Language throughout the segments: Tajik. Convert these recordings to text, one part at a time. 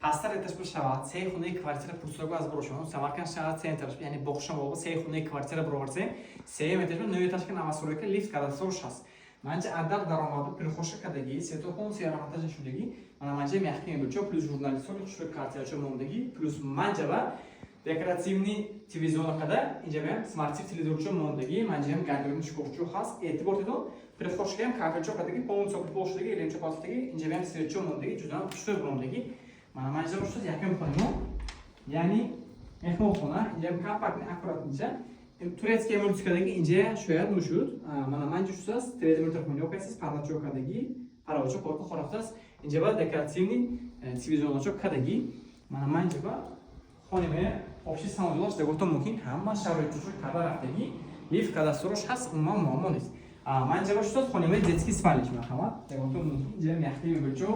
ҳастар этаж шавад 3 хонаи квартира пурсагу аз борошон Самарканд шаҳар центраш яъне бохшамол 3 хонаи квартира буроварсем 3 этаж 9 этаж ки навасурека лифт кадастрош ҳаст манҷа адар даромаду пирхоша кадагӣ сетохон сеяраматажа шудагӣ мана манҷа мехкин бучо плюс журналистон хушро квартирачо мондагӣ плюс манҷа ва декоративни телевизион када инҷа мем смарт телевизорчо мондагӣ манҷа ҳам гардеробни шкофчо ҳаст эътибор дедон пирхошка ҳам кафечо кадагӣ помон сопи бошдагӣ элемчо пастагӣ инҷа мем светчо мондагӣ ҷудан хушро мондагӣ мана манҷа бошад якам хонимо яъни мехмонхона инҷа компактни аккурат инҷа турецкий мультикадагӣ инҷа шояд мушуд мана манҷа шудааст трезметрхониё касис пардачо кадагӣ паравачо корка хорафтааст инҷа ба декоративни телевизионачо кадагӣ мана манҷа ба хонимаи обши самодилаш дагото мумкин ҳама шароиташо када рафтагӣ лифт кадастрош ҳаст умуман муаммо нест манҷа ба шудааст хонимаи детский спальнич мехамад дагото мумкин инҷа мехти мебелчо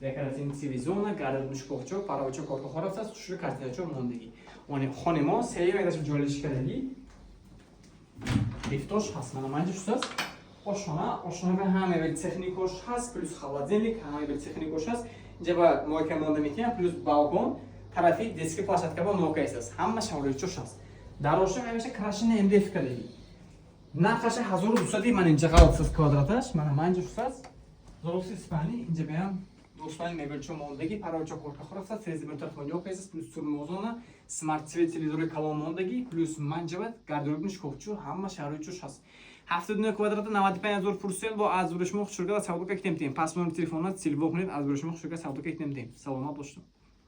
декоративни телевизиона гардеробни шкофчо паравачо корка хорафтааст хушро картиначо мондагӣ они хонимо сея медаш ҷолиш кадагӣ лифтош ҳаст мана манҷа шудааст ошхона ҳама мебел техникош ҳаст плюс холодильник ҳама мебел техникош ҳаст инҷа ба моека монда мекунам плюс балкон тарафи детский площадка ба нока аст ҳама шароитчош ҳаст дароша ҳамеша крашина мдф кадагӣ нархаша 1200 ман инҷа ғалатсиз квадраташ мана манҷа шудааст 1200 спальни инҷа беам достани мебелчо мондагӣ паравачо корка хорафта трезметрхониё аст плюс турмозона смарт телевизори калон мондагӣ плюс манҷа гардеробни шкофчо ҳама шароитчош ҳаст 79 квадрата 95000 пурсел бо аз буришмо хушурга савдока китем пас номер телефона телефон кунед аз буришмо хушурга савдока китем саломат бошед.